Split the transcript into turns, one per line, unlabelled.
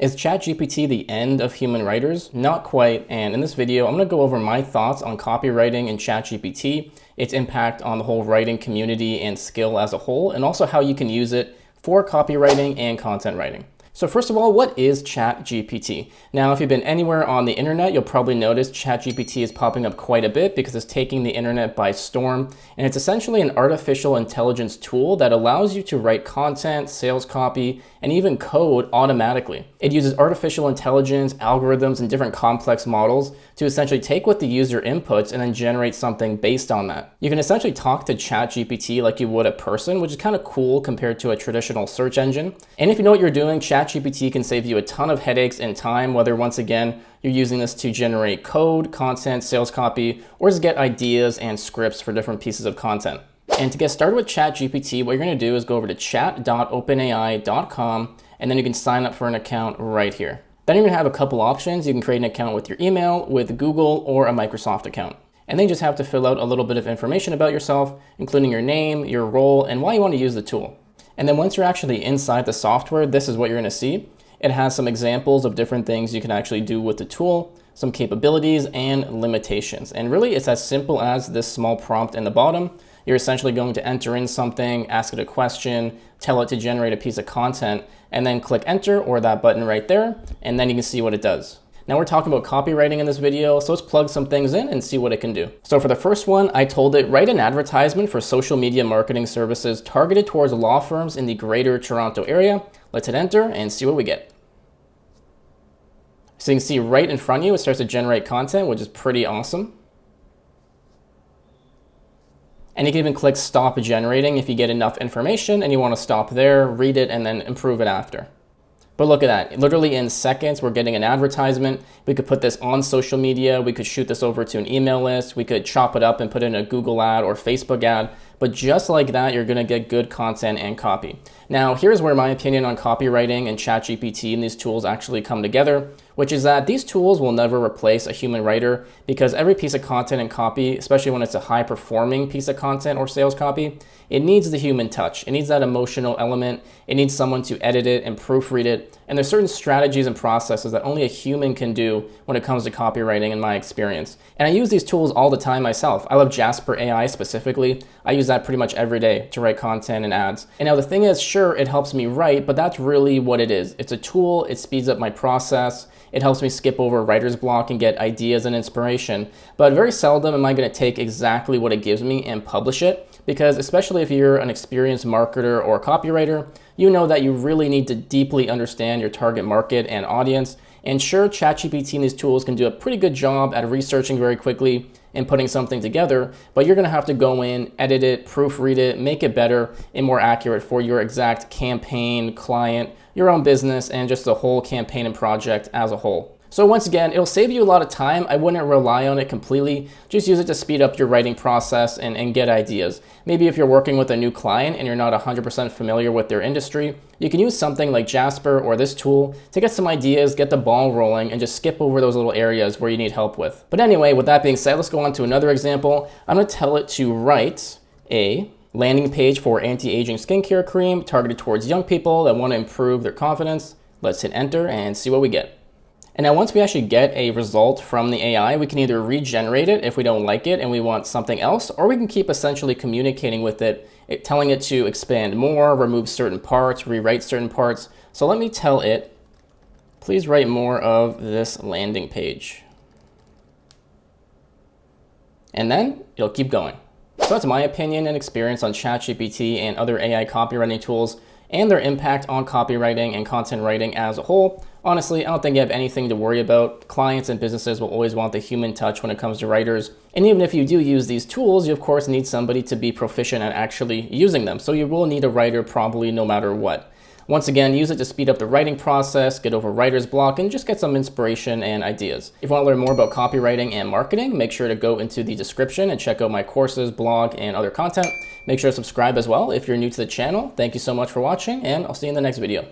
Is ChatGPT the end of human writers? Not quite, and in this video, I'm going to go over my thoughts on copywriting and ChatGPT, its impact on the whole writing community and skill as a whole, and also how you can use it for copywriting and content writing. So first of all, what is ChatGPT? Now, if you've been anywhere on the internet, you'll probably notice ChatGPT is popping up quite a bit because it's taking the internet by storm. And it's essentially an artificial intelligence tool that allows you to write content, sales copy, and even code automatically. It uses artificial intelligence, algorithms, and different complex models to essentially take what the user inputs and then generate something based on that. You can essentially talk to ChatGPT like you would a person, which is kind of cool compared to a traditional search engine. And if you know what you're doing, ChatGPT can save you a ton of headaches and time, whether once again, you're using this to generate code, content, sales copy, or just get ideas and scripts for different pieces of content. And to get started with ChatGPT, what you're going to do is go over to chat.openai.com, and then you can sign up for an account right here. Then you're going to have a couple options. You can create an account with your email, with Google, or a Microsoft account. And then you just have to fill out a little bit of information about yourself, including your name, your role, and why you want to use the tool. And then once you're actually inside the software, this is what you're going to see. It has some examples of different things you can actually do with the tool, some capabilities and limitations. And really, it's as simple as this small prompt in the bottom. You're essentially going to enter in something, ask it a question, tell it to generate a piece of content, and then click enter or that button right there, and then you can see what it does. Now we're talking about copywriting in this video, so let's plug some things in and see what it can do. So for the first one, I told it, write an advertisement for social media marketing services targeted towards law firms in the Greater Toronto area. Let's hit enter and see what we get. So you can see right in front of you, it starts to generate content, which is pretty awesome. And you can even click stop generating if you get enough information and you want to stop there, read it, and then improve it after. But look at that, literally in seconds, we're getting an advertisement. We could put this on social media. We could shoot this over to an email list. We could chop it up and put in a Google ad or Facebook ad. But just like that, you're gonna get good content and copy. Now, here's where my opinion on copywriting and ChatGPT and these tools actually come together, which is that these tools will never replace a human writer because every piece of content and copy, especially when it's a high performing piece of content or sales copy, it needs the human touch. It needs that emotional element. It needs someone to edit it and proofread it. And there's certain strategies and processes that only a human can do when it comes to copywriting in my experience. And I use these tools all the time myself. I love Jasper AI specifically. I use that pretty much every day to write content and ads. And now the thing is, sure, it helps me write, but that's really what it is. It's a tool. It speeds up my process. It helps me skip over writer's block and get ideas and inspiration. But very seldom am I going to take exactly what it gives me and publish it. Because especially if you're an experienced marketer or copywriter, you know that you really need to deeply understand your target market and audience. And sure, ChatGPT and these tools can do a pretty good job at researching very quickly and putting something together, but you're gonna have to go in, edit it, proofread it, make it better and more accurate for your exact campaign, client, your own business, and just the whole campaign and project as a whole. So once again, it'll save you a lot of time. I wouldn't rely on it completely. Just use it to speed up your writing process and get ideas. Maybe if you're working with a new client and you're not 100% familiar with their industry, you can use something like Jasper or this tool to get some ideas, get the ball rolling, and just skip over those little areas where you need help with. But anyway, with that being said, let's go on to another example. I'm gonna tell it to write a landing page for anti-aging skincare cream targeted towards young people that want to improve their confidence. Let's hit enter and see what we get. And now once we actually get a result from the AI, we can either regenerate it if we don't like it and we want something else, or we can keep essentially communicating with it, telling it to expand more, remove certain parts, rewrite certain parts. So let me tell it, please write more of this landing page. And then it'll keep going. So that's my opinion and experience on ChatGPT and other AI copywriting tools and their impact on copywriting and content writing as a whole. Honestly, I don't think you have anything to worry about. Clients and businesses will always want the human touch when it comes to writers. And even if you do use these tools, you of course need somebody to be proficient at actually using them. So you will need a writer probably no matter what. Once again, use it to speed up the writing process, get over writer's block, and just get some inspiration and ideas. If you want to learn more about copywriting and marketing, make sure to go into the description and check out my courses, blog, and other content. Make sure to subscribe as well if you're new to the channel. Thank you so much for watching, and I'll see you in the next video.